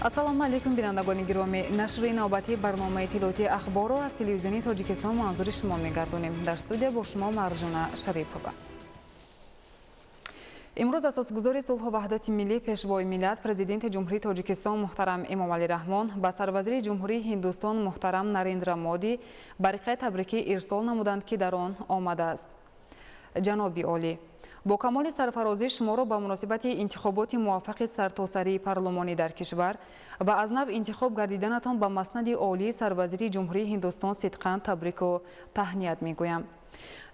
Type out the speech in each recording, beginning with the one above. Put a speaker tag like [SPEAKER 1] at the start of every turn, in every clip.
[SPEAKER 1] ассалому алайкум бинандагони гиромӣ. нашри навбатии барномаи иттилоотии ахборро аз телевизиони тоҷикистон манзури шумо мегардонем. дар студия бо шумо Марҷона Шарипова. имрӯз асосгузори сулҳу ваҳдати миллӣ пешвои миллат президенти ҷумҳурии тоҷикистон муҳтарам Эмомалӣ Раҳмон ба сарвазири ҷумҳурии Ҳиндустон муҳтарам Нарендра Моди бариқаи табрикӣ ирсол намуданд, ки дар он омадааст. ҷаноби олӣ, бо камоли сарфарозӣ шуморо ба муносибати интихоботи муваффақи сартосарии парлумонӣ дар кишвар ва аз нав интихоб гардиданатон ба маснади олии сарвазири ҷумҳурии Ҳиндустон сидқан табрику таҳният мегӯям.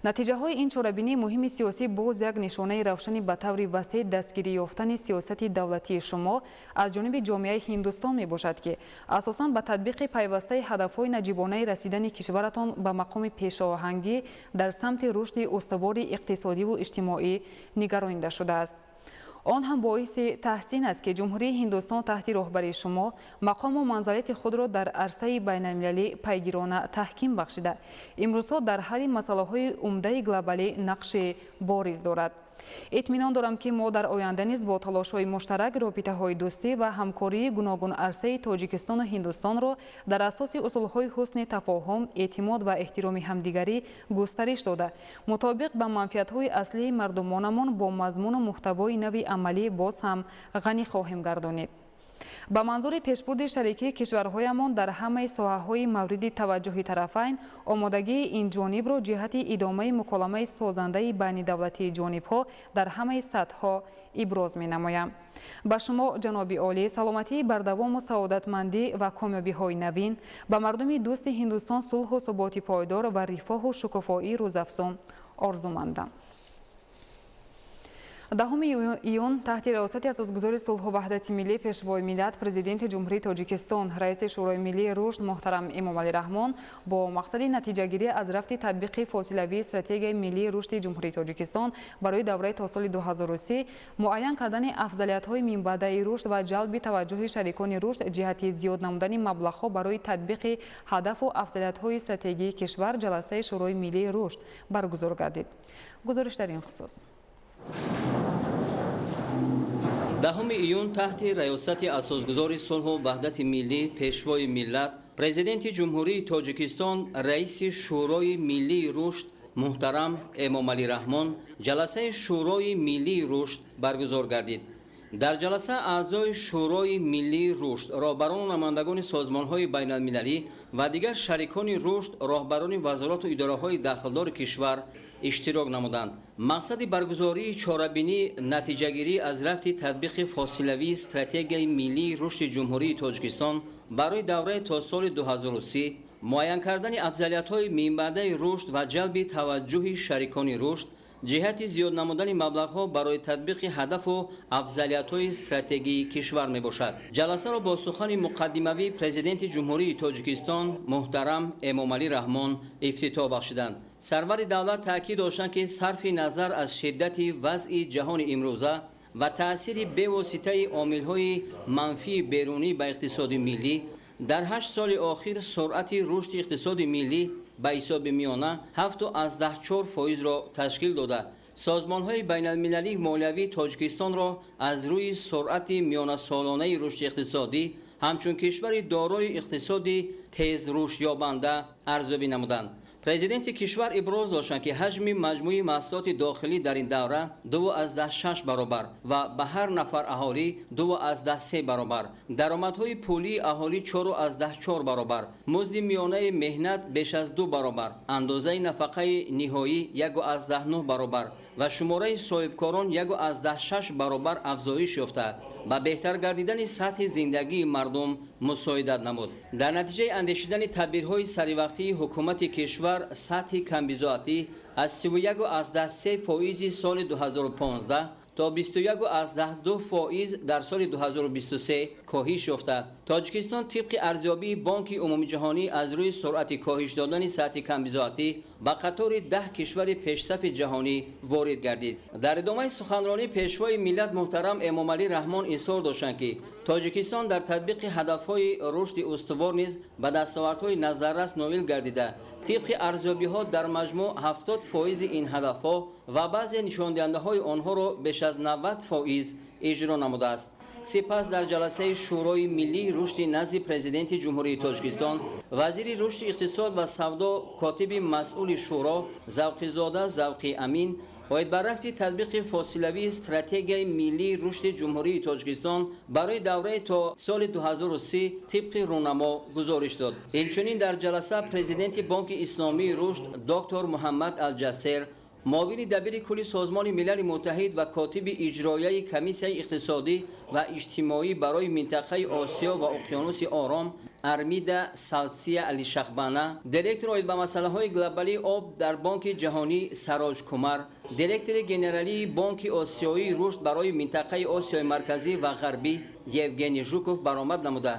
[SPEAKER 1] натиҷаҳои ин чорабинии муҳими сиёсӣ боз як нишонаи равшани ба таври васеъ дастгирӣ ёфтани сиёсати давлатии шумо аз ҷониби ҷомеаи Ҳиндустон мебошад, ки асосан ба татбиқи пайвастаи ҳадафҳои наҷибонаи расидани кишваратон ба мақоми пешоҳангӣ дар самти рушди устувори иқтисодиву иҷтимоӣ нигаронида шудааст. он ҳам боиси таҳсин аст, ки ҷумҳурии Ҳиндустон таҳти роҳбарии шумо мақому манзалати худро дар арсаи байналмилалӣ пайгирона таҳким бахшида, имрӯзҳо дар ҳалли масъалаҳои умдаи глобалӣ нақши бориз дорад. итминон дорам, ки мо дар оянда низ бо талошҳои муштарак робитаҳои дӯстӣ ва ҳамкории гуногун арсаи Тоҷикистону Ҳиндустонро дар асоси усулҳои ҳусни тафоҳум, эътимод ва эҳтироми ҳамдигарӣ густариш дода, мутобиқ ба манфиатҳои аслии мардумонамон бо мазмуну муҳтавои нави амалӣ боз ҳам ғанӣ хоҳем гардонид. ба манзури пешбурди шарикии кишварҳоямон дар ҳамаи соҳаҳои мавриди таваҷҷуҳи тарафайн омодагии ин ҷонибро ҷиҳати идомаи муколамаи созандаи байнидавлатии ҷонибҳо дар ҳамаи сатҳҳо иброз менамоям. ба шумо ҷаноби олӣ саломатии бардавому саодатмандӣ ва комёбиҳои навин, ба мардуми дӯсти Ҳиндустон сулҳу суботи пойдор ва рифоҳу шукуфоии рӯзафзун орзумандам. 10 июн таҳти раёсати асосгузори сулҳу ваҳдати миллӣ пешвои миллат президенти ҷумҳурии Тоҷикистон раиси шӯрои миллии рушд муҳтарам Эмомалӣ Раҳмон бо мақсади натиҷагирӣ аз рафти татбиқи фосилавии стратегияи миллии рушди ҷумҳурии Тоҷикистон барои давраи то соли 2030 муайян кардани афзалиятҳои минбаъдаи рушд ва ҷалби таваҷҷуҳи шарикони рушд ҷиҳати зиёд намудани маблағҳо барои татбиқи ҳадафу афзалиятҳои стратегии кишвар ҷаласаи шӯрои миллии рушд баргузор гардид. гузориш дар ин хусус.
[SPEAKER 2] 10 июн таҳти раёсати асосгузори сулҳу ваҳдати миллӣ пешвои миллат президенти ҷумҳурии Тоҷикистон раиси шӯрои миллии рушд муҳтарам Эмомалӣ Раҳмон ҷаласаи шӯрои миллии рушд баргузор гардид. дар ҷаласа аъзои шӯрои миллии рушд, роҳбарону намояндагони созмонҳои байналмилалӣ ва дигар шарикони рушд, роҳбарони вазорату идораҳои дахлдори кишвар иштирок намуданд. мақсади баргузории чорабинии натиҷагирӣ аз рафти татбиқи фосилавии стратегияи миллии рушди ҷумҳурии Тоҷикистон барои давраи то соли 2030 муайян кардани афзалиятҳои минбаъдаи рушд ва ҷалби таваҷҷуҳи шарикони рушд ҷиҳати зиёд намудани маблағҳо барои татбиқи ҳадафу афзалиятҳои стратегии кишвар мебошад. ҷаласаро бо сухани муқаддимавии президенти ҷумҳурии Тоҷикистон муҳтарам Эмомалӣ Раҳмон ифтитоҳ бахшиданд. сарвари давлат таъкид доштанд, ки сарфи назар аз шиддати вазъи ҷаҳони имрӯза ва таъсири бевоситаи омилҳои манфии берунӣ ба иқтисоди миллӣ дар 8 соли охир суръати рушди иқтисоди миллӣ ба ҳисоби миёна 7.4% ташкил дода, созмонҳои байналмилалии молиявии Тоҷикистонро аз рӯи суръати миёнасолонаи рушди иқтисодӣ ҳамчун кишвари дорои иқтисоди тезрушдёбанда арзёбӣ намуданд. президенти кишвар иброз доштанд, ки ҳаҷми маҷмӯи маҳсулоти дохилӣ дар ин давра 2.6 баробар ва ба ҳар нафар аҳолӣ 2.3 баробар, даромадҳои пулии аҳолӣ 4.4 баробар, музди миёнаи меҳнат беш аз 2 баробар, андозаи нафақаи ниҳоӣ 1.9 баробар ва шумораи соҳибкорон 1.6 баробар афзоиш ёфта ба беҳтар гардидани сатҳи зиндагии мардум мусоидат намуд. дар натиҷаи андешидани тадбирҳои саривақтии ҳукумати кишвар сатҳи камбизоатӣ аз 31.3% соли 2015 то 21.2% дар соли 2023 коҳиш ёфта. Тоҷикистон тибқи арзёбии Бонки Умумии Ҷаҳонӣ аз рӯи суръати коҳиш додани сатҳи камбизоатӣ ба қатори 10 кишвари пешсафи ҷаҳонӣ ворид гардид. дар идомаи суханронӣ пешвои миллат муҳтарам Эмомалӣ Раҳмон изҳор доштанд, ки Тоҷикистон дар татбиқи ҳадафҳои рушди устувор низ ба дастовардҳои назаррас ноил гардида, тибқи арзёбиҳо дар маҷмӯъ 70% ин ҳадафҳо ва баъзе нишондиҳандаҳои онҳоро беш аз 90% иҷро намудааст. سپس در جلسه شورای ملی رشد نزد پرزیدنت جمهوری تاجیکستان وزیر رشد اقتصاد و سودا کاتب مسئول شورا ذوقی‌زاده ذوقی امین باید بر رفت تطبیق فاصلوی استراتژی ملی رشد جمهوری تاجیکستان برای دوره تا سال 2030 طبق راهنما گزارش داد. اینچنین در جلسه پرزیدنت بانک اسلامی رشد دکتر محمد الجسر، معاون دبیر کلی سازمان ملل متحد و کاتب اجرایی کمیسیون اقتصادی و اجتماعی برای منطقه آسیا و اقیانوس آرام ارمیدا سالسیا علی شخبانه، دیرکتور به مسائل گلوبالی آب در بانک جهانی سراج کمر، دیرکتور گنرالی بانک آسیایی رشد برای منطقه آسیای مرکزی و غربی یوگنی ژوکوف برآمد نموده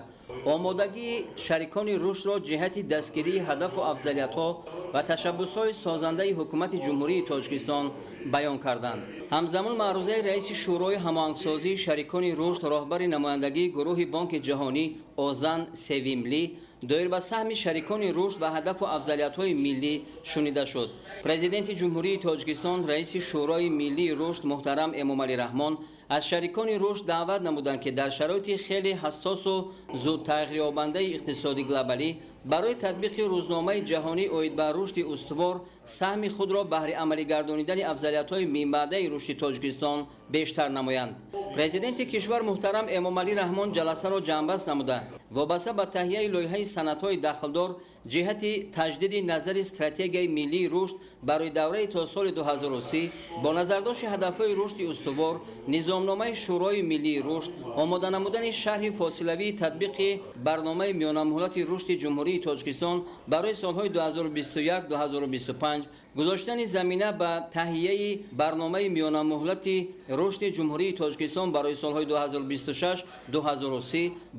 [SPEAKER 2] آمادگی شریکان رشد را جهت دستگیری هدف و افضلیت‌ها و تشبس‌های سازنده حکومت جمهوری تاجیکستان بیان کردند. همزمان معروضه رئیس شورای هماهنگسازی شریکان رشد راهبر نمایندگی گروه بانک جهانی اوزان سویملی دایر به سهم شریکان رشد و هدف و افضلیت‌های ملی شنیده شد. پرزیدنت جمهوری تاجیکستان رئیس شورای ملی رشد محترم امامعلی رحمان از شریکان رشد دعوت نمودند که در شرایط خیلی حساس و زود تغییر یابنده اقتصادی گلوبالی برای تطبیق روزنامه جهانی اوید به رشد استوار سهم خود را بهره عملی گردانیدن افضلیت‌های منبعث رشد تاجیکستان بیشتر نمایند. پرزیدنت کشور محترم امامعلی رحمان جلسه را جنببست نموده وابسته به تهیه لایحه سندهای دخلدار جهت تجدید نظر استراتژی ملی رشد برای دوره تا سال 2030 با نظرداشت هدفهای رشد استوار، نظامنامه شورای ملی رشد، آماده نمودن شرح فاصلوی تطبیق برنامه میانه مهلت رشد جمهوری تاجیکستان برای سالهای 2021-2025 گذاشتن زمینه به تهیه برنامه میانه مهلت رشد جمهوری تاجیکستان برای سالهای 2026-2030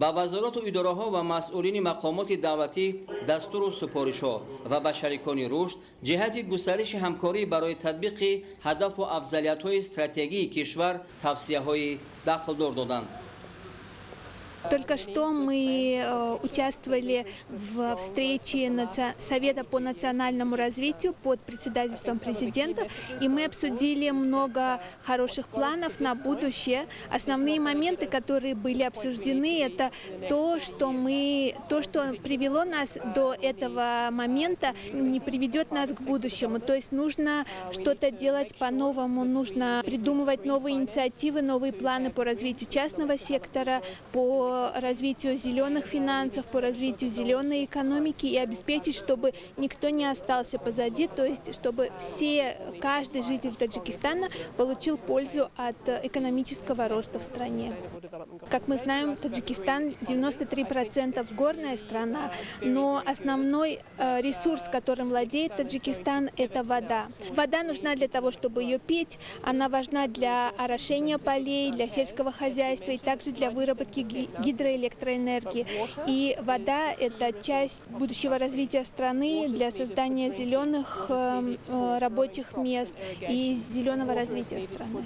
[SPEAKER 2] با وزارات و اداره‌ها و مسئولین مقامات دولتی دستور و سپارش‌ها و به شریکان رشد جهت گسترش همکاری برای تطبیق هدف و افضلیت‌های استراتژی کشور توصیه‌های دخلدار دادند.
[SPEAKER 3] Только что мы участвовали в встрече Совета по национальному развитию под председательством президента, и мы обсудили много хороших планов на будущее. Основные моменты, которые были обсуждены, это то, что привело нас до этого момента, не приведет нас к будущему. То есть нужно что-то делать по-новому, нужно придумывать новые инициативы, новые планы по развитию частного сектора, по развитию зеленых финансов, по развитию зеленой экономики и обеспечить, чтобы никто не остался позади, то есть чтобы каждый житель Таджикистана получил пользу от экономического роста в стране. Как мы знаем, Таджикистан 93% горная страна, но основной ресурс, которым владеет Таджикистан, это вода. Вода нужна для того, чтобы ее пить, она важна для орошения полей, для сельского хозяйства и также для выработки гидроэлектроэнергии. И вода – это часть будущего развития страны для создания зеленых рабочих мест и зеленого развития страны.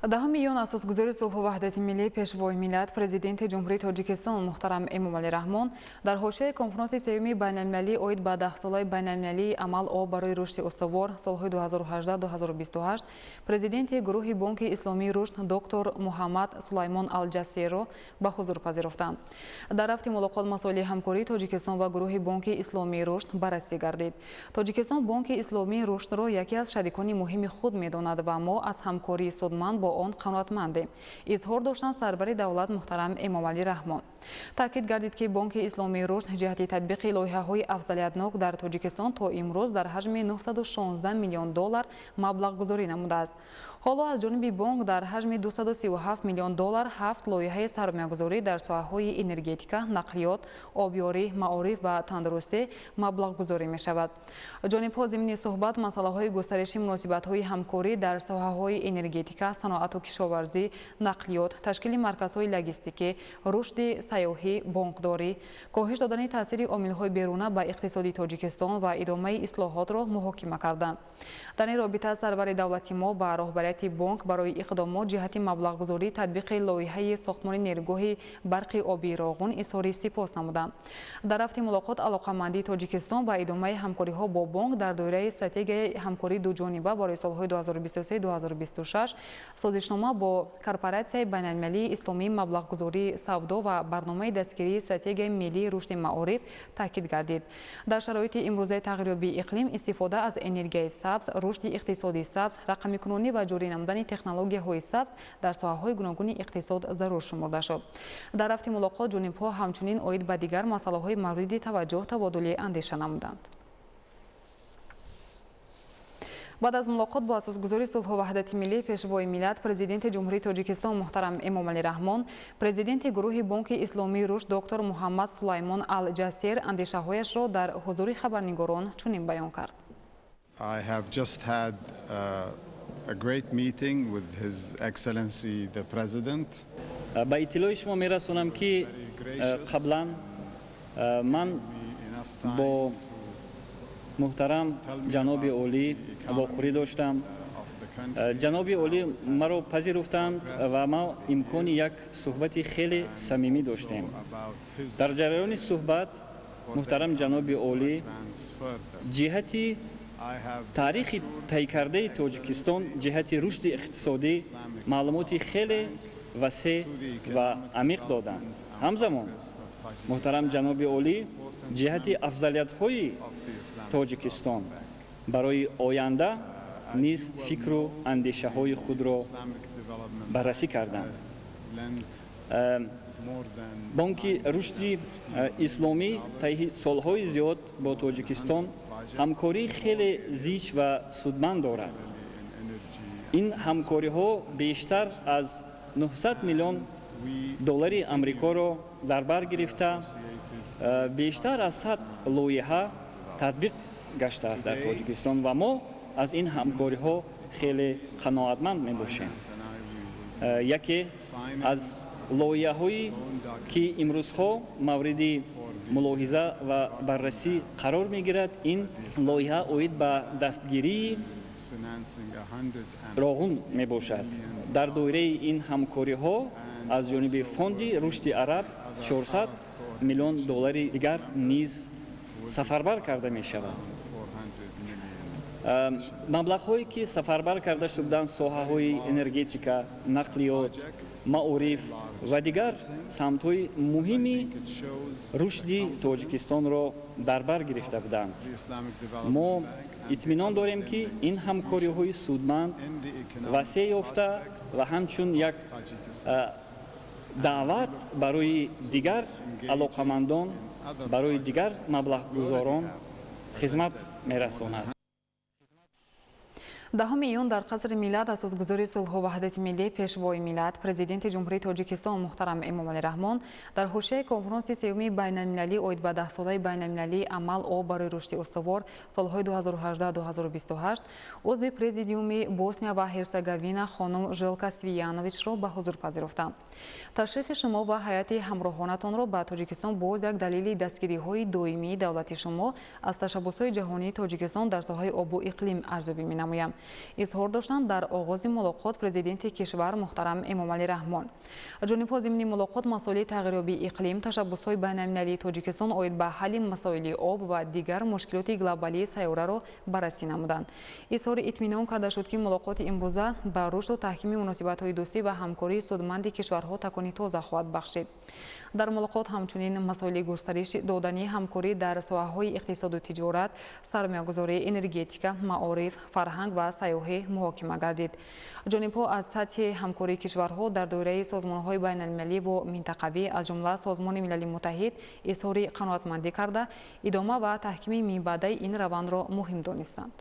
[SPEAKER 1] دهم ایون اساسگذاری صلح و وحدت ملی پیشوای ملت پرزیدنت جمهوری تاجیکستان محترم امامعلی رحمان در حوزه کنفرانس سوم بین‌المللی اوید به 10 ساله بین‌المللی عمل آب برای رشد استوار سالهای 2018-2028 پرزیدنت گروه بانک اسلامی رشد دکتر محمد سلیمان الجسیر را به حضور پذیرفتند. در رفت ملاقات مسائل همکاری تاجیکستان و گروه بانک اسلامی رشد بررسی گردید. تاجیکستان بانک اسلامی رشد را یکی از شریکان مهم خود می‌داند و ما از همکاری سودمند با آن قناعتمندیم. اظهار داشتند سرور دولت محترم امامعلی رحمان. تاکید گردید که بانک اسلامی رشد جهت تطبیق لایحه‌های افضلیت‌ناک در تاجیکستان تا امروز در حجم 916 میلیون دلار مبلغ گذاری نموده است. حالا از جانب بانک در حجم 237 میلیون دلار 7 لایحه سرمایه‌گذاری در ساحه‌های انرژتیک، نقلیات، آبیاری، معارف و تندرستی مبلغ گذاری می‌شود. جانب‌ها ضمن صحبت مسائل گسترش مناسبت‌های همکاری در ساحه‌های انرژتیک، صنعت و کشاورزی، نقلیات، تشکیل مرکزهای لوجستیکی، رشد سیاحی، بانکداری، کاهش دادن تاثیر عامل‌های بیرونی بر اقتصاد تاجیکستان و ادامه اصلاحات را محاکمه کردند. در این رابطه سرور دولتی ما با راهبری ҳайати бонк барои иқдомот ҷиҳати маблағгузории татбиқи лоиҳаи сохтмони нерӯгоҳи барқи оби Роғун изҳори сипос намуданд. Дар рафти мулоқот алоқамандии Тоҷикистон ба идомаи ҳамкориҳо бо бонк дар доираи стратегияи ҳамкории дуҷониба барои солҳои 2023-2026 созишнома бо Корпоратсияи байналмилалии исломии маблағгузории савдо ва барномаи дастгирии стратегияи миллии рушди маориф таъкид гардид. Дар шароити имрӯзаи тағйирёбии иқлим истифода аз энергияи сабз, рушди иқтисодии сабз, рақамикунонӣ ва ҷорӣ намудани технологияҳои сабз дар соҳаҳои гуногуни иқтисод зарур шумурда шуд. Дар рафти мулоқот ҷонибҳо ҳамчунин оид ба дигар масъалаҳои мавриди таваҷҷӯҳ табодули андеша намуданд. баъд аз мулоқот бо асосгузори сулҳу ваҳдати миллӣ пешвои миллат президенти ҷумҳурии Тоҷикистон муҳтарам Эмомалӣ Раҳмон, президенти гурӯҳи Бонки Исломии рушд доктор Муҳаммад Сулаймон Ал-Ҷасир андешаҳояшро дар ҳузури хабарнигорон чунин баён кард.
[SPEAKER 4] I have just had a great meeting with His Excellency the President.
[SPEAKER 5] ба иттилои шумо мерасонам ки қаблан ман бо муҳтарам ҷаноби олӣ вохӯрӣ доштам. ҷаноби олӣ маро пазируфтанд ва мо имкони як суҳбати хеле самимӣ доштем. дар ҷараёни суҳбат муҳтарам ҷаноби олӣ ҷиҳати таърихи тайкардаи Тоҷикистон, ҷиҳати рушди иқтисодӣ маълумоти хеле васеъ ва амиқ доданд. ҳамзамон муҳтарам ҷаноби олӣ ҷиҳати афзалиятҳои Тоҷикистон барои оянда низ фикру андешаҳои худро баррасӣ карданд. бонки рушди исломӣ таи солҳои зиёд бо Тоҷикистон ҳамкории хеле зич ва судманд дорад. ин ҳамкориҳо бештар аз 900 миллион доллари амрикоро дар бар гирифта бештар аз 100 лоиҳа татбиқ гаштааст дар Тоҷикистон ва мо аз ин ҳамкориҳо хеле қаноатманд мебошем. яке аз лоиҳаҳое ки имрӯзҳо мавриди мулоҳиза ва баррасӣ қарор мегирад, ин лоиҳа оид ба дастгирии Роғун мебошад. дар доираи ин ҳамкориҳо аз ҷониби фонди рушди араб 400 миллион доллари дигар низ сафарбар карда мешавад. маблағҳое ки сафарбар карда шуданд соҳаҳои энергетика, нақлиёт, маориф ва дигар самтҳои муҳими рушди Тоҷикистонро дар бар гирифта буданд. мо итминон дорем ки ин ҳамкориҳои судманд васеъ ёфта ва ҳамчун як даъват барои дигар алоқамандон, барои дигар маблағгузорон хизмат мерасонад.
[SPEAKER 1] 10 июн дар қасри миллат асосгузори сулҳу ваҳдати миллӣ пешвои миллат президенти ҷумҳурии Тоҷикистон муҳтарам Эмомалӣ Раҳмон дар ҳушияи конфронси сеюми байналмилалӣ оид ба 10-солаи байналмилалии амал об барои рушди устувор солҳои 2018-2028 узви президиуми Босния ва Ҳерсеговина хонум Желка Свияновичро ба ҳузур пазируфтанд. ташрифи шумо ва ҳайати ҳамроҳонатонро ба Тоҷикистон боз як далили дастгириҳои доимии давлати шумо аз ташаббусҳои ҷаҳонии Тоҷикистон дар соҳаи обу иқлим арзёбӣ менамоям. изҳор доштанд дар оғози мулоқот президенти кишвар муҳтарам Эмомалӣ Раҳмон. ҷонибҳо зимни мулоқот масоили тағйирёбии иқлим, ташаббусҳои байналмилалии Тоҷикистон оид ба ҳалли масоили об ва дигар мушкилоти глобалии сайёраро баррасӣ намуданд. изҳори итминон карда шуд ки мулоқоти имрӯза ба рушду таҳкими муносибатҳои дӯстӣ ва ҳамкории судманди кишварҳо такони тоза хоҳад бахшид. дар мулоқот ҳамчунин масоили густариш додани ҳамкорӣ дар соҳаҳои иқтисоду тиҷорат, сармоягузорӣ, энергетика, маориф, фарҳанг ва сайёҳӣ муҳокима гардид. ҷонибҳо аз сатҳи ҳамкории кишварҳо дар доираи созмонҳои байналмилалӣ ва минтақавӣ аз ҷумла Созмони Милали Муттаҳид изҳори қаноатмандӣ карда, идома ва таҳкими мебаъдаи ин равандро муҳим донистанд.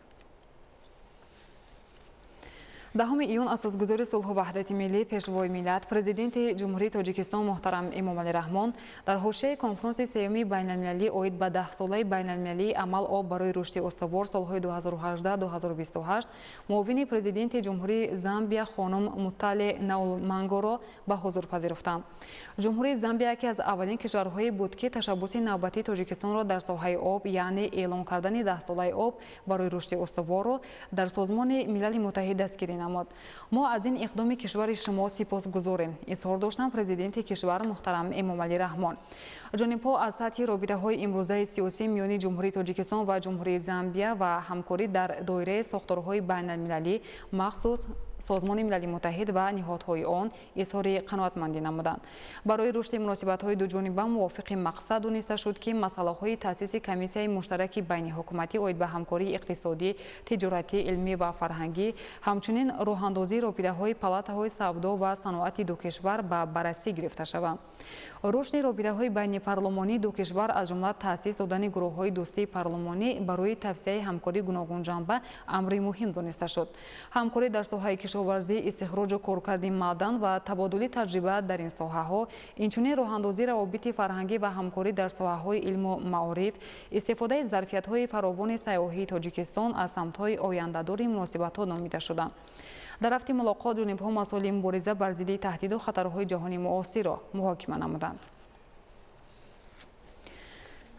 [SPEAKER 1] 10 июн асосгузори сулҳу ваҳдати миллӣ пешвои миллат президенти ҷумҳурии Тоҷикистон муҳтарам Эмомалӣ Раҳмон дар ҳушияи конфронси сеюми байналмилалӣ оид ба 10-солаи байналмилалии амал об барои рушди устувор солҳои 2018-2028 муовини президенти ҷумҳурии Замбия хонум Мутале Наулмангоро ба ҳузур пазируфтанд. ҷумҳурии Замбия яке аз аввалин кишварҳое буд ки ташаббуси навбатии Тоҷикистонро дар соҳаи об, яъне эълон кардани 10-солаи об барои рушди устуворро дар Созмони Милали Муттаҳид дастгирӣ намуд. мо аз ин иқдоми кишвари шумо сипосгузорем, изҳор доштанд президенти кишвар муҳтарам Эмомалӣ Раҳмон. ҷонибҳо аз сатҳи робитаҳои имрӯзаи сиёсӣ миёни ҷумҳурии Тоҷикистон ва ҷумҳурии Замбия ва ҳамкорӣ дар доираи сохторҳои байналмилалӣ махсус Созмони Милали Муттаҳид ва ниҳодҳои он изҳори қаноатмандӣ намуданд. Барои рушди муносибатҳои дуҷониба мувофиқи мақсад дониста шуд, ки масъалаҳои таъсиси комиссияи муштараки байни ҳукуматӣ оид ба ҳамкории иқтисодӣ, тиҷоратӣ, илмӣ ва фарҳангӣ, ҳамчунин роҳандозии робитаҳои палатаҳои савдо ва саноати ду кишвар ба баррасӣ гирифта шаванд. рушди робитаҳои байни парлумонии ду кишвар аз ҷумла таъсис додани гурӯҳҳои дӯстии парлумонӣ барои тавсеяи ҳамкории гуногунҷанба амри муҳим дониста шуд. ҳамкорӣ дар соҳаи кишоварзӣ, истихроҷу коркарди маъдан ва табодули таҷриба дар ин соҳаҳо, инчунин роҳандозии равобити фарҳангӣ ва ҳамкорӣ дар соҳаҳои илму маориф, истифодаи зарфиятҳои фаровони сайёҳии Тоҷикистон аз самтҳои ояндадори муносибатҳо номида шуданд. дар ҳафти мулоқот ҷонибҳо масоили мубориза бар зидди таҳдиду хатарҳои ҷаҳонии муосирро муҳокима намуданд.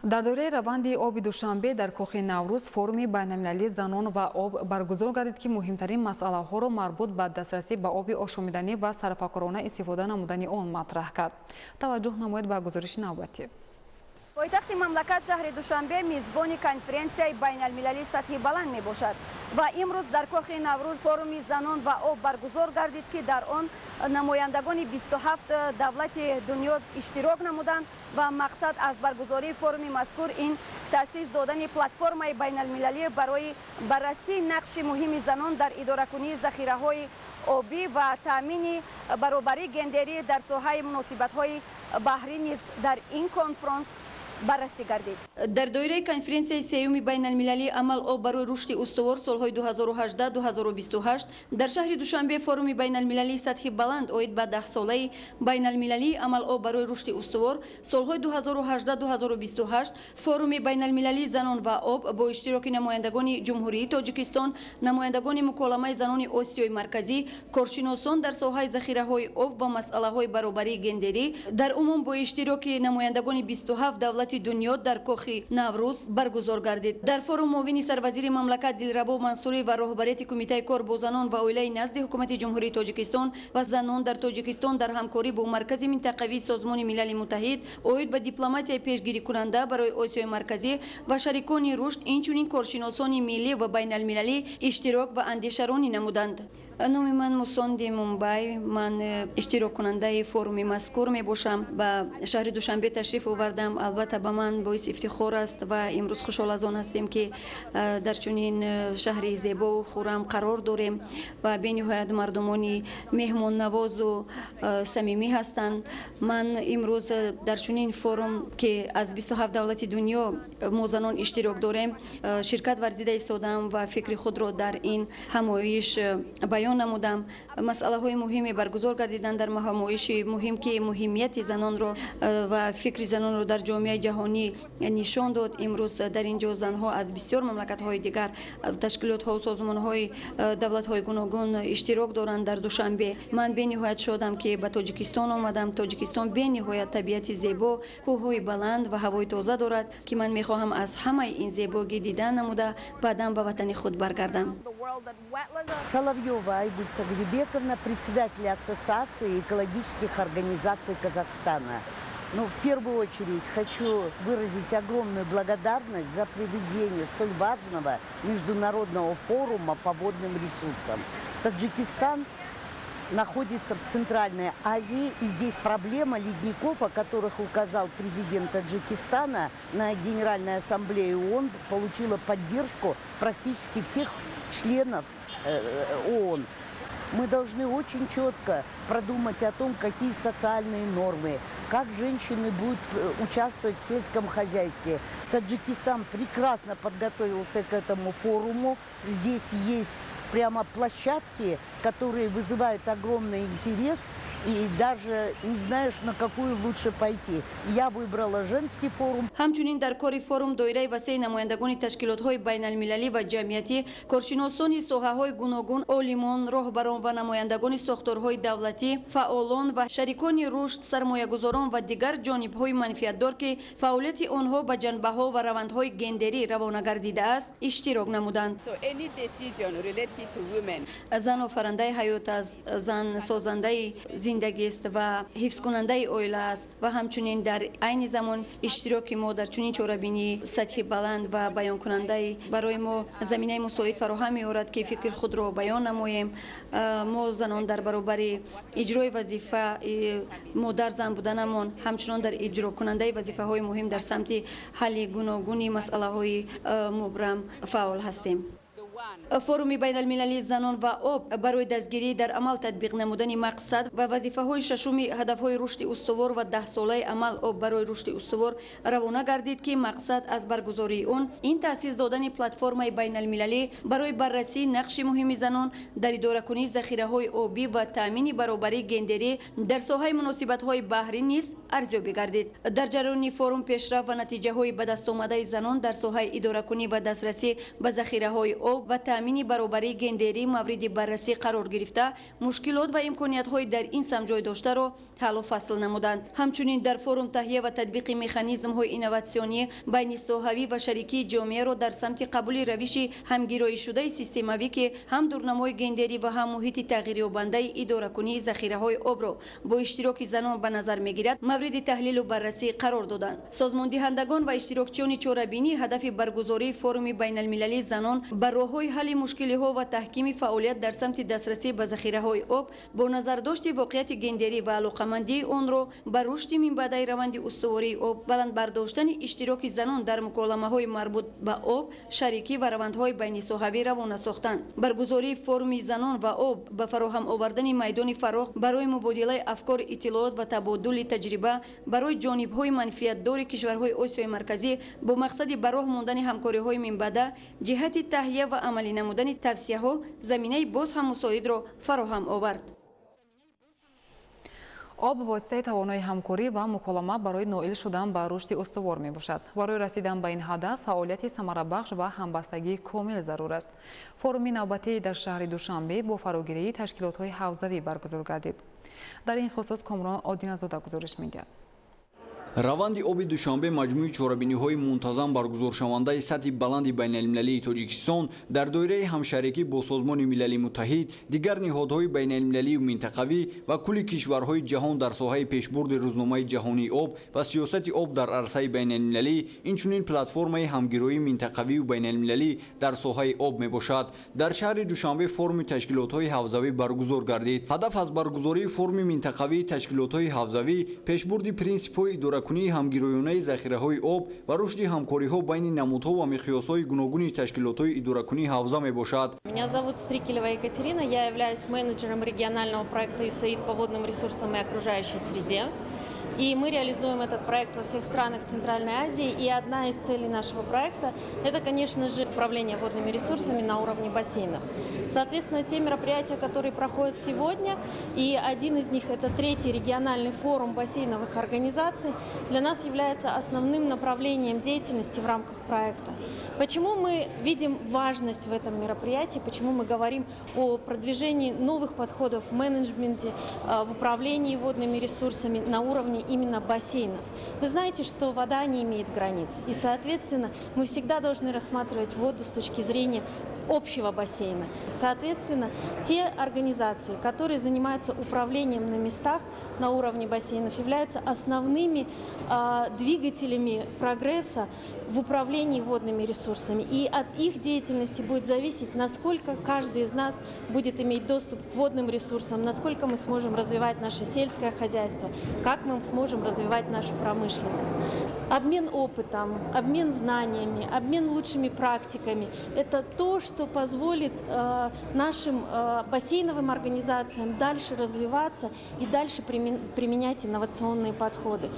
[SPEAKER 1] дар доираи раванди оби душанбе дар кӯхи Наврӯз форуми байналмилалии занон ва об баргузор гардид, ки муҳимтарин масъалаҳоро марбут ба дастрасӣ ба оби ошомиданӣ ва сарфакорона истифода намудани он матраҳ кард. таваҷҷӯҳ намоед ба гузориши навбатӣ.
[SPEAKER 6] пойтахти мамлакат шаҳри Душанбе мизбони конференсияи байналмилалии сатҳи баланд мебошад ва имрӯз дар кӯхи Наврӯз форуми занон ва об баргузор гардид, ки дар он намояндагони 27 давлати дунё иштирок намуданд ва мақсад аз баргузории форуми мазкур ин таъсис додани платформаи байналмилалӣ барои баррасии нақши муҳими занон дар идоракунии захираҳои обӣ ва таъмини баробарии гендерӣ дар соҳаи муносибатҳои баҳрӣ низ дар ин конфронс баррасӣ гардид. дар доираи конференсияи сеюми байналмилалии амал об барои рушди устувор солҳои 2018-2028 дар шаҳри Душанбе форуми байналмилалии сатҳи баланд оид ба 10-солаи байналмилалии амал об барои рушди устувор солҳои 2018-2028 форуми байналмилалии занон ва об бо иштироки намояндагони ҷумҳурии Тоҷикистон, намояндагони муколамаи занони Осиёи марказӣ, коршиносон дар соҳаи захираҳои об ва масъалаҳои баробарии гендерӣ, дар умум бо иштироки намояндагони 27 давлати дунё дар кӯхи Наврӯз баргузор гардид. дар форум муовини сарвазири мамлакат Дилрабо Мансурӣ ва роҳбарияти кумитаи кор бо занон ва оилаи назди ҳукумати ҷумҳурии Тоҷикистон ва занон дар Тоҷикистон дар ҳамкорӣ бо маркази минтақавии Созмони Милали Муттаҳид оид ба дипломатияи пешгирикунанда барои Осиёи марказӣ ва шарикони рушд, инчунин коршиносони миллӣ ва байналмилалӣ иштирок ва андешаронӣ намуданд. номи ман Мусонди Мумбай, ман иштироккунандаи форуми мазкур мебошам. ба шаҳри Душанбе ташриф овардам. албатта ба ман боиси ифтихор аст ва имрӯз хушҳол аз он ҳастем, ки дар чунин шаҳри зебову хуррам қарор дорем ва бениҳоят мардумони меҳмоннавозу самимӣ ҳастанд. ман имрӯз дар чунин форум, ки аз 27 давлати дунё мо занон иштирок дорем, ширкат варзида истодам ва фикри худро дар ин ҳамоиш баён намудам. масъалаҳои муҳиме баргузор гардиданд дар ҳамоиши муҳим, ки муҳимияти занонро ва фикри занонро дар ҷомеаи ҷаҳонӣ нишон дод. имрӯз дар ин ҷо занҳо аз бисёр мамлакатҳои дигар, ташкилотҳо, созмонҳои давлатҳои гуногун иштирок доранд дар Душанбе. ман бениҳоят шодам, ки ба Тоҷикистон омадам. Тоҷикистон бениҳоят табиати зебо, кӯҳҳои баланд ва ҳавои тоза дорад, ки ман мехоҳам аз ҳамаи ин зебогӣ дидан намуда баъдан ба ватани худ баргардам.
[SPEAKER 7] Соловьева Айгуль Сагрибековна, председатель Ассоциации экологических организаций Казахстана. Но в первую очередь хочу выразить огромную благодарность за проведение столь важного международного форума по водным ресурсам. Таджикистан находится в Центральной Азии, и здесь проблема ледников, о которых указал президент Таджикистана на Генеральной Ассамблее ООН, получила поддержку практически всех членов ООН. Мы должны очень четко продумать о том, какие социальные нормы, как женщины будут участвовать в сельском хозяйстве. Таджикистан прекрасно подготовился к этому форуму. Здесь есть прямо площадки, которые вызывают огромный интерес, и даже не знаешь, на какую лучше пойти. Я выбрала женский форум.
[SPEAKER 6] ҳамчунин дар кори форум доираи васеъи намояндагони ташкилотҳои байналмилалӣ ва ҷамъиятӣ, коршиносони соҳаҳои гуногун, олимон, роҳбарон ва намояндагони сохторҳои давлатӣ, фаъолон ва шарикони рушд, сармоягузорон ва дигар ҷонибҳои манфиатдор, ки фаъолияти онҳо ба ҷанбаҳо ва равандҳои гендерӣ равона гардидааст, иштирок намуданд. зан офарандаи ҳаёт аст, зан созандаи зиндагист ва ҳифзкунандаи оила аст ва ҳамчунин дар айни замон иштироки мо дар чунин чорабинии сатҳи баланд ва баёнкунандаи барои мо заминаи мусоид фароҳам меорад ки фикри худро баён намоем. мо занон дар баробари иҷрои вазифа модар зан буданамон ҳамчунон дар иҷрокунандаи вазифаҳои муҳим дар самти ҳалли гуногуни масъалаҳои мубрам фаъол ҳастем. форуми байналмилалии занон ва об барои дастгирӣ дар амал татбиқ намудани мақсад ва вазифаҳои шашуми ҳадафҳои рушди устувор ва 10-солаи амал об барои рушди устувор равона гардид ки мақсад аз баргузории он ин таъсис додани платформаи байналмилалӣ барои баррасии нақши муҳими занон дар идоракунии захираҳои обӣ ва таъмини баробарии гендерӣ дар соҳаи муносибатҳои баҳрӣ низ арзёбӣ гардид. дар ҷараёни форум пешраф ва натиҷаҳои ба дастомадаи занон дар соҳаи идоракунӣ ва дастрасӣ ба захираҳои об ва таъмини баробарии гендерӣ мавриди баррасӣ қарор гирифта, мушкилот ва имкониятҳои дар ин сам ҷой доштаро ҳаллу фасл намуданд. ҳамчунин дар форум таҳия ва татбиқи механизмҳои инноватсионӣ байни соҳавӣ ва шарикии ҷомеаро дар самти қабули равиши ҳамгироишудаи системавӣ ки ҳам дурнамои гендерӣ ва ҳам муҳити тағйирёбандаи идоракунии захираҳои обро бо иштироки занон ба назар мегирад, мавриди таҳлилу баррасӣ қарор доданд. созмондиҳандагон ва иштирокчиёни чорабинӣ ҳадафи баргузории форуми байналмилалии занон ба роҳҳои ҳалли мушкилиҳо ва таҳкими фаъолият дар самти дастрасӣ ба захираҳои об бо назардошти воқеияти гендерӣ ва алоқамандии онро ба рушди минбаъдаи раванди устувории об, баландбардоштани иштироки занон дар муколамаҳои марбут ба об, шарикӣ ва равандҳои байнисоҳавӣ равона сохтанд. баргузории форуми занон ва об ба фароҳам овардани майдони фароғ барои мубодилаи афкор, иттилоот ва табодули таҷриба барои ҷонибҳои манфиатдори кишварҳои Осиёи марказӣ бо мақсади ба роҳ мондани ҳамкориҳои минбаъда ҷиҳати таҳия ва амалӣ намудани тавсияҳо заминаи боз ҳам мусоидро фароҳам овард.
[SPEAKER 1] об воситаи тавонои ҳамкорӣ ва муколама барои ноил шудан ба рушди устувор мебошад. барои расидан ба ин ҳадаф фаъолияти самарабахш ва ҳамбастагии комил зарур аст. форуми навбатӣ дар шаҳри Душанбе бо фарогирии ташкилотҳои ҳавзавӣ баргузор гардид. дар ин хусус Комрон Одиназода гузориш медиҳад.
[SPEAKER 8] раванди оби Душанбе маҷмӯи чорабиниҳои мунтазам баргузоршавандаи сатҳи баланди байналмилалии Тоҷикистон дар доираи ҳамшарикӣ бо Созмони Милали Муттаҳид, дигар ниҳодҳои байналмилалию минтақавӣ ва кулли кишварҳои ҷаҳон дар соҳаи пешбурди рӯзномаи ҷаҳонии об ва сиёсати об дар арсаи байналмилалӣ, инчунин платформаи ҳамгирии минтақавию байналмилалӣ дар соҳаи об мебошад. дар шаҳри Душанбе форуми ташкилотҳои ҳавзавӣ баргузор гардид. ҳадаф аз баргузории форуми минтақавии ташкилотҳои ҳавзавӣ пешбурди принсипҳои идоракунии ҳамгироёнаи захираҳои об ва рушди ҳамкориҳо байни намудҳо ва миқёсҳои гуногуни ташкилотҳои идоракунии ҳавза мебошад.
[SPEAKER 9] Меня зовут Стрикелева Екатерина, я являюсь менеджером регионального проекта USAID по водным ресурсам и окружающей среде. И мы реализуем этот проект во всех странах Центральной Азии. И одна из целей нашего проекта – это, конечно же, управление водными ресурсами на уровне бассейнов. Соответственно, те мероприятия, которые проходят сегодня, и один из них – это 3-й региональный форум бассейновых организаций, для нас является основным направлением деятельности в рамках проекта. Почему мы видим важность в этом мероприятии, почему мы говорим о продвижении новых подходов в менеджменте, в управлении водными ресурсами на уровне именно бассейнов. Вы знаете, что вода не имеет границ, и, соответственно, мы всегда должны рассматривать воду с точки зрения общего бассейна. Соответственно, те организации, которые занимаются управлением на местах на уровне бассейнов, являются основными двигателями прогресса в управлении водными ресурсами. И от их деятельности будет зависеть, насколько каждый из нас будет иметь доступ к водным ресурсам, насколько мы сможем развивать наше сельское хозяйство, как мы сможем развивать нашу промышленность. Обмен опытом, обмен знаниями, обмен лучшими практиками – это то, что позволит нашим бассейновым организациям дальше развиваться и дальше применять инновационные подходы.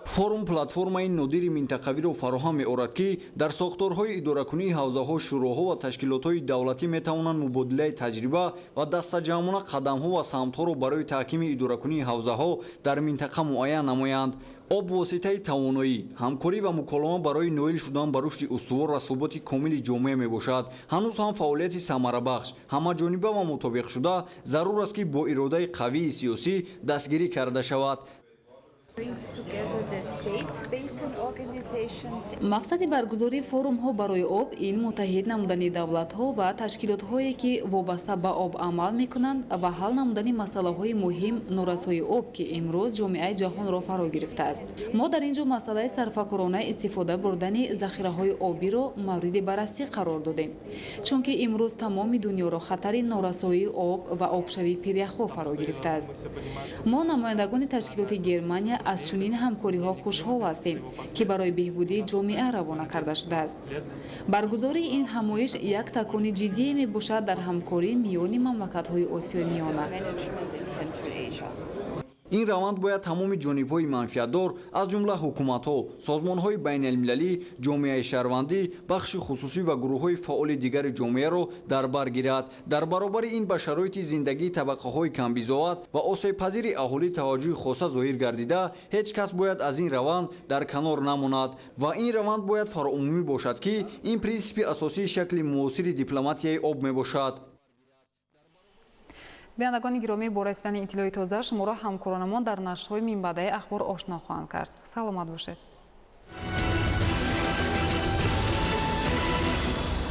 [SPEAKER 8] форум платформаи нодири минтақавиро фароҳам меорад ки дар сохторҳои идоракунии ҳавзаҳо, шӯроҳо ва ташкилотҳои давлатӣ метавонанд мубодилаи таҷриба ва дастаҷамона қадамҳо ва самтҳоро барои таҳкими идоракунии ҳавзаҳо дар минтақа муайян намоянд. об воситаи тавоноӣ, ҳамкорӣ ва муколама барои ноил шудан ба рушди устувор ва суботи комили ҷомеа мебошад. ҳанӯз ҳам фаъолияти самарабахш, ҳамаҷониба ва мутобиқшуда зарур аст ки бо иродаи қавии сиёсӣ дастгирӣ карда шавад.
[SPEAKER 1] мақсади баргузории форумҳо барои об ин муттаҳид намудани давлатҳо ва ташкилотҳое ки вобаста ба об амал мекунанд ва ҳал намудани масъалаҳои муҳим норасои об ки имрӯз ҷомеаи ҷаҳонро фаро гирифтааст. мо дар ин ҷо масъалаи сарфакоронаи истифода бурдани захираҳои обиро мавриди баррасӣ қарор додем, чунки имрӯз тамоми дунёро хатари норасоии об ва обшавии пиряхҳо фаро гирифтааст. мо намояндагони ташкилоти Германия аз чунин ҳамкориҳо хушҳол ҳастем, ки барои беҳбудии ҷомеа равона карда шудааст. баргузории ин ҳамоиш як такони ҷиддие мебошад дар ҳамкорӣ миёни мамлакатҳои Осиёи Миёна.
[SPEAKER 8] ин раванд бояд тамоми ҷонибҳои манфиатдор аз ҷумла ҳукуматҳо, созмонҳои байналмилалӣ, ҷомеаи шаҳрвандӣ, бахши хусусӣ ва гурӯҳҳои фаъоли дигари ҷомеаро дар бар гирад. дар баробари ин ба шароити зиндагии табақаҳои камбизоат ва осебпазири аҳолӣ таваҷҷӯҳи хоса зоҳир гардида, ҳеҷ кас бояд аз ин раванд дар канор намонад ва ин раванд бояд фароумумӣ бошад, ки ин принсипи асосии шакли муосири дипломатияи об мебошад.
[SPEAKER 1] бинандагони гиромӣ, бо расидани иттилои тоза шуморо ҳамкоронамон дар нашрҳои минбаъдаи ахбор ошно хоҳанд кард. саломат бошед.